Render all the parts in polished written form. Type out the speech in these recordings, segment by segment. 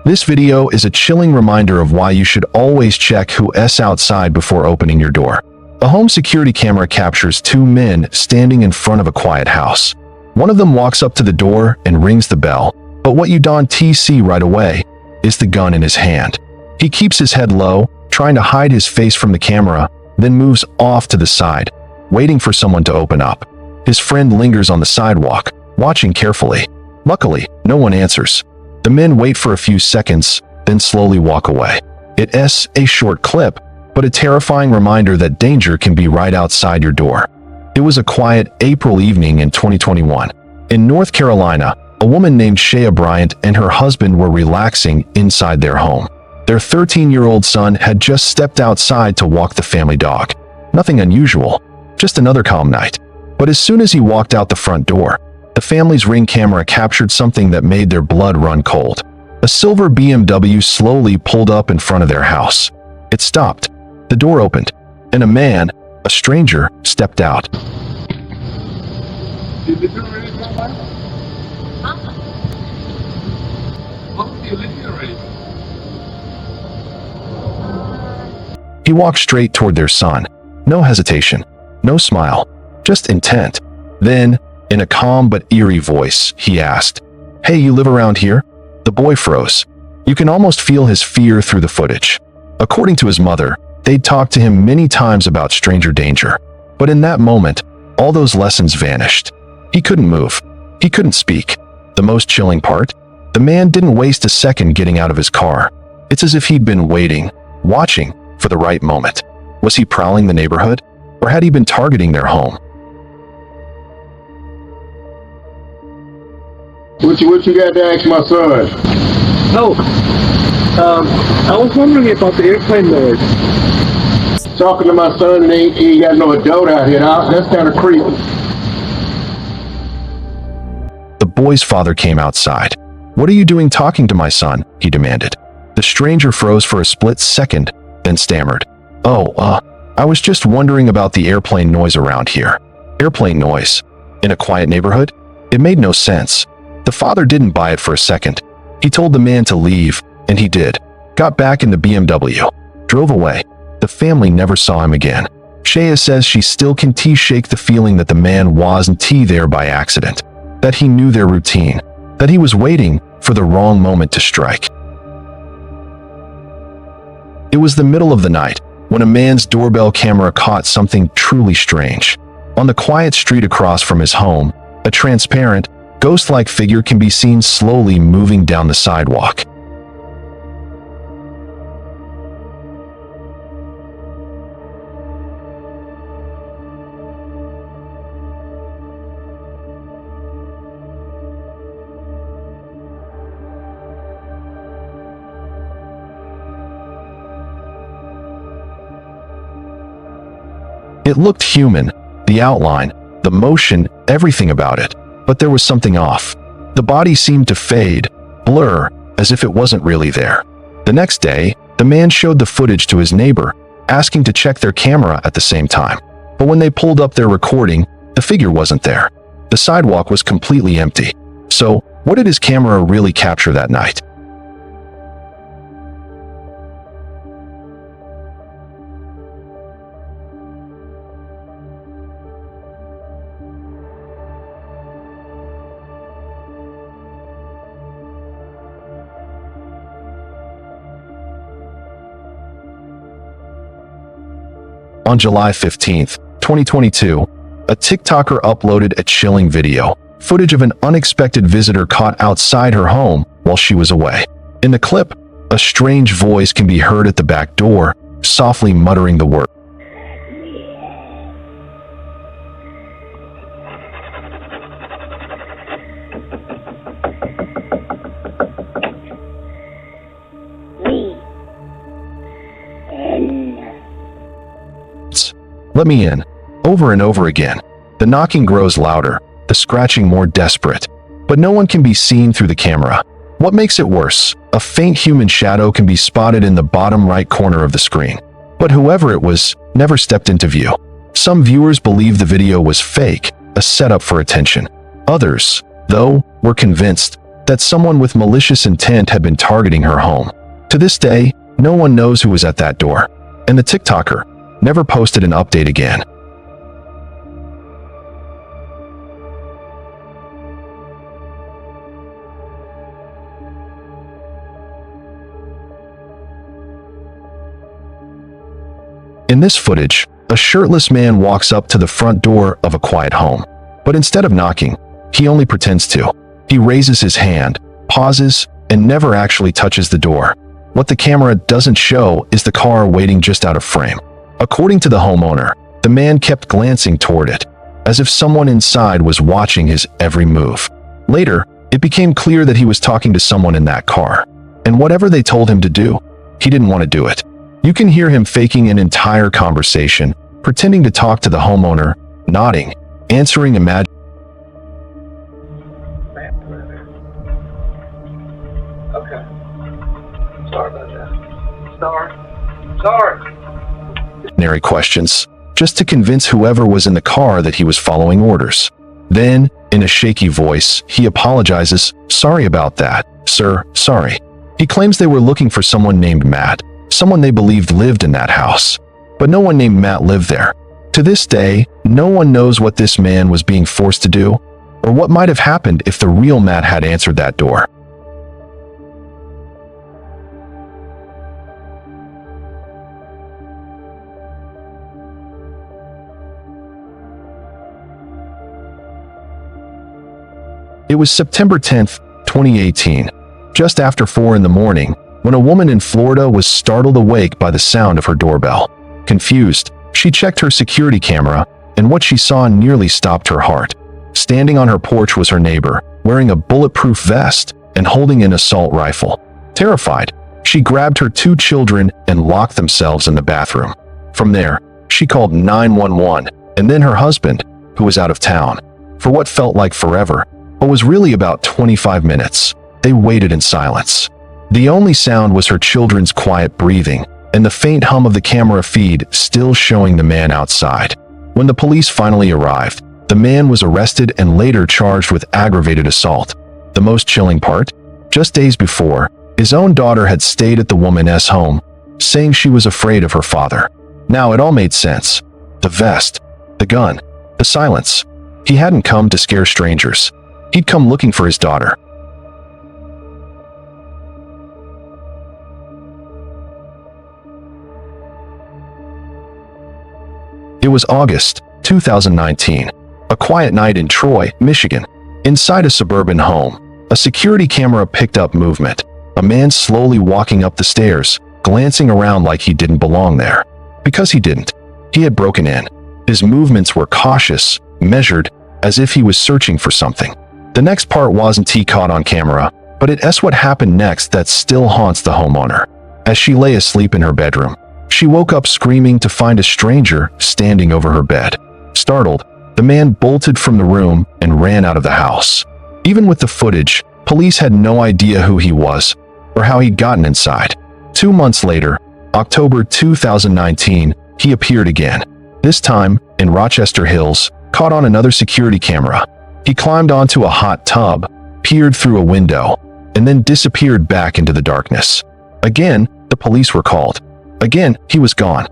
This video is a chilling reminder of why you should always check who's outside before opening your door. A home security camera captures two men standing in front of a quiet house. One of them walks up to the door and rings the bell, but what you don't see right away is the gun in his hand. He keeps his head low, trying to hide his face from the camera, then moves off to the side, waiting for someone to open up. His friend lingers on the sidewalk, watching carefully. Luckily, no one answers. The men wait for a few seconds, then slowly walk away. It's a short clip, but a terrifying reminder that danger can be right outside your door. It was a quiet April evening in 2021. In North Carolina, a woman named Shea Bryant and her husband were relaxing inside their home. Their 13-year-old son had just stepped outside to walk the family dog. Nothing unusual, just another calm night. But as soon as he walked out the front door, the family's Ring camera captured something that made their blood run cold. A silver BMW slowly pulled up in front of their house. It stopped. The door opened, and a man, a stranger, stepped out. Did the door really come by? Oh, you living already? He walked straight toward their son. No hesitation, no smile, just intent. Then, in a calm but eerie voice, he asked, "Hey, you live around here?" The boy froze. You can almost feel his fear through the footage. According to his mother, they'd talked to him many times about stranger danger. But in that moment, all those lessons vanished. He couldn't move. He couldn't speak. The most chilling part? The man didn't waste a second getting out of his car. It's as if he'd been waiting, watching, for the right moment. Was he prowling the neighborhood? Or had he been targeting their home? What you got to ask my son? Oh, I was wondering about the airplane noise. Talking to my son and he ain't got no adult out here. That's kind of creepy. The boy's father came outside. "What are you doing talking to my son?" he demanded. The stranger froze for a split second, then stammered. I was just wondering about the airplane noise around here." Airplane noise? In a quiet neighborhood? It made no sense. The father didn't buy it for a second. He told the man to leave, and he did. Got back in the BMW. Drove away. The family never saw him again. Shea says she still can shake the feeling that the man wasn't there by accident. That he knew their routine. That he was waiting for the wrong moment to strike. It was the middle of the night when a man's doorbell camera caught something truly strange. On the quiet street across from his home, a transparent, ghost-like figure can be seen slowly moving down the sidewalk. It looked human, the outline, the motion, everything about it. But there was something off. The body seemed to fade, blur, as if it wasn't really there. The next day, the man showed the footage to his neighbor, asking to check their camera at the same time. But when they pulled up their recording, the figure wasn't there. The sidewalk was completely empty. So, what did his camera really capture that night? On July 15, 2022, a TikToker uploaded a chilling video, footage of an unexpected visitor caught outside her home while she was away. In the clip, a strange voice can be heard at the back door, softly muttering the word. "Let me in," over and over again. The knocking grows louder, the scratching more desperate. But no one can be seen through the camera. What makes it worse? A faint human shadow can be spotted in the bottom right corner of the screen. But whoever it was never stepped into view. Some viewers believe the video was fake, a setup for attention. Others, though, were convinced that someone with malicious intent had been targeting her home. To this day, no one knows who was at that door, and the TikToker never posted an update again. In this footage, a shirtless man walks up to the front door of a quiet home. But instead of knocking, he only pretends to. He raises his hand, pauses, and never actually touches the door. What the camera doesn't show is the car waiting just out of frame. According to the homeowner, the man kept glancing toward it, as if someone inside was watching his every move. Later, it became clear that he was talking to someone in that car, and whatever they told him to do, he didn't want to do it. You can hear him faking an entire conversation, pretending to talk to the homeowner, nodding, answering Okay. Sorry about that. Sorry. imaginary questions, just to convince whoever was in the car that he was following orders. Then, in a shaky voice, he apologizes. "Sorry about that, sir, sorry." He claims they were looking for someone named Matt, someone they believed lived in that house. But no one named Matt lived there. To this day, no one knows what this man was being forced to do, or what might have happened if the real Matt had answered that door. It was September 10th, 2018, just after 4 in the morning, when a woman in Florida was startled awake by the sound of her doorbell. Confused, she checked her security camera, and what she saw nearly stopped her heart. Standing on her porch was her neighbor, wearing a bulletproof vest and holding an assault rifle. Terrified, she grabbed her 2 children and locked themselves in the bathroom. From there, she called 911, and then her husband, who was out of town. For what felt like forever, but was really about 25 minutes, they waited in silence. The only sound was her children's quiet breathing, and the faint hum of the camera feed still showing the man outside. When the police finally arrived, the man was arrested and later charged with aggravated assault. The most chilling part? Just days before, his own daughter had stayed at the woman's home, saying she was afraid of her father. Now it all made sense. The vest, the gun, the silence. He hadn't come to scare strangers. He'd come looking for his daughter. It was August 2019, a quiet night in Troy, Michigan. Inside a suburban home, a security camera picked up movement. A man slowly walking up the stairs, glancing around like he didn't belong there. Because he didn't. He had broken in. His movements were cautious, measured, as if he was searching for something. The next part wasn't he caught on camera, but it's what happened next that still haunts the homeowner. As she lay asleep in her bedroom, she woke up screaming to find a stranger standing over her bed. Startled, the man bolted from the room and ran out of the house. Even with the footage, police had no idea who he was or how he'd gotten inside. 2 months later, October 2019, he appeared again. This time, in Rochester Hills, caught on another security camera. He climbed onto a hot tub, peered through a window, and then disappeared back into the darkness. Again, the police were called. Again, he was gone.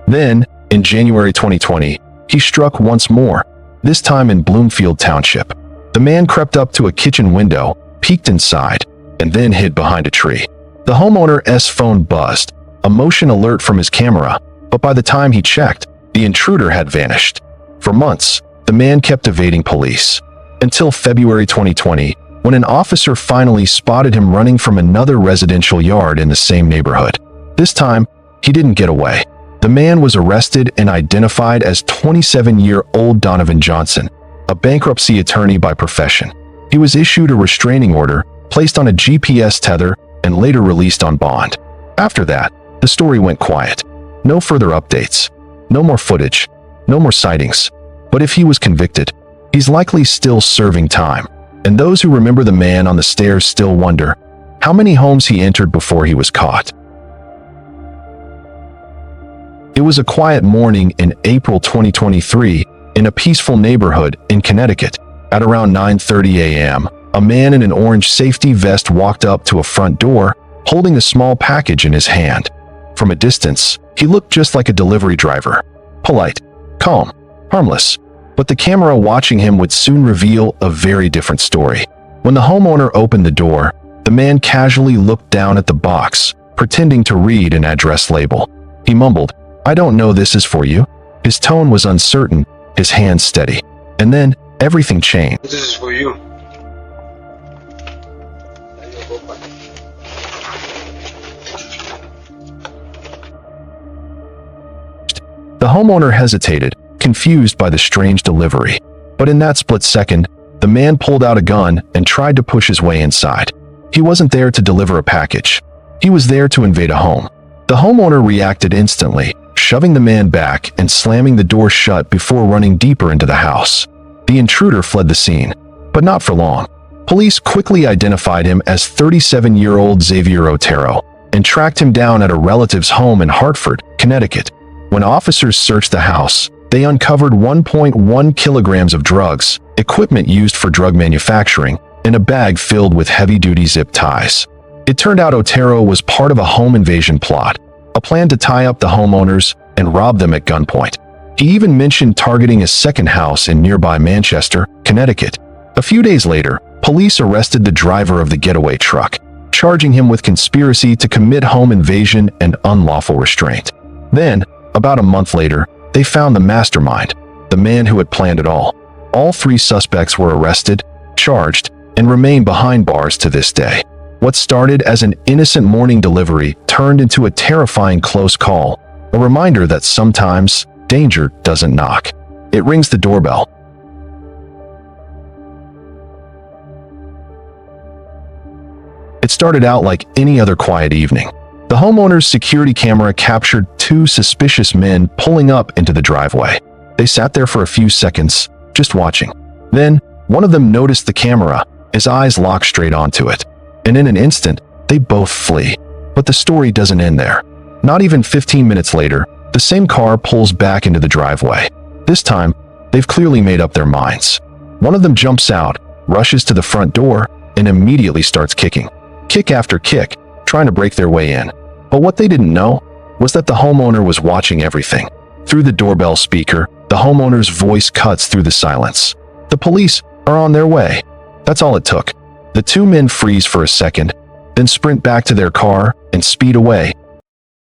Then, in January 2020, he struck once more, this time in Bloomfield Township. The man crept up to a kitchen window, peeked inside, and then hid behind a tree. The homeowner's phone buzzed, a motion alert from his camera, but by the time he checked, the intruder had vanished. For months, the man kept evading police, until February 2020, when an officer finally spotted him running from another residential yard in the same neighborhood. This time, he didn't get away. The man was arrested and identified as 27-year-old Donovan Johnson, a bankruptcy attorney by profession. He was issued a restraining order, placed on a GPS tether, and later released on bond. After that, the story went quiet. No further updates. No more footage. No more sightings. But if he was convicted, he's likely still serving time. And those who remember the man on the stairs still wonder how many homes he entered before he was caught. It was a quiet morning in April 2023 in a peaceful neighborhood in Connecticut. At around 9:30 a.m., a man in an orange safety vest walked up to a front door, holding a small package in his hand. From a distance, he looked just like a delivery driver. Polite, calm, harmless. But the camera watching him would soon reveal a very different story. When the homeowner opened the door, the man casually looked down at the box, pretending to read an address label. He mumbled, "I don't know, this is for you." His tone was uncertain, his hands steady. And then, everything changed. This is for you. The homeowner hesitated, confused by the strange delivery. But in that split second, the man pulled out a gun and tried to push his way inside. He wasn't there to deliver a package. He was there to invade a home. The homeowner reacted instantly, shoving the man back and slamming the door shut before running deeper into the house. The intruder fled the scene, but not for long. Police quickly identified him as 37-year-old Xavier Otero and tracked him down at a relative's home in Hartford, Connecticut. When officers searched the house, they uncovered 1.1 kilograms of drugs, equipment used for drug manufacturing, and a bag filled with heavy-duty zip ties. It turned out Otero was part of a home invasion plot, a plan to tie up the homeowners and rob them at gunpoint. He even mentioned targeting a second house in nearby Manchester, Connecticut. A few days later, police arrested the driver of the getaway truck, charging him with conspiracy to commit home invasion and unlawful restraint. Then, about a month later, they found the mastermind, the man who had planned it all. All three suspects were arrested, charged, and remain behind bars to this day. What started as an innocent morning delivery turned into a terrifying close call, a reminder that sometimes danger doesn't knock. It rings the doorbell. It started out like any other quiet evening. The homeowner's security camera captured two suspicious men pulling up into the driveway. They sat there for a few seconds, just watching. Then, one of them noticed the camera, his eyes locked straight onto it. And in an instant, they both flee. But the story doesn't end there. Not even 15 minutes later, the same car pulls back into the driveway. This time, they've clearly made up their minds. One of them jumps out, rushes to the front door, and immediately starts kicking. Kick after kick, trying to break their way in. But what they didn't know was that the homeowner was watching everything. Through the doorbell speaker, the homeowner's voice cuts through the silence. The police are on their way. That's all it took. The two men freeze for a second, then sprint back to their car and speed away,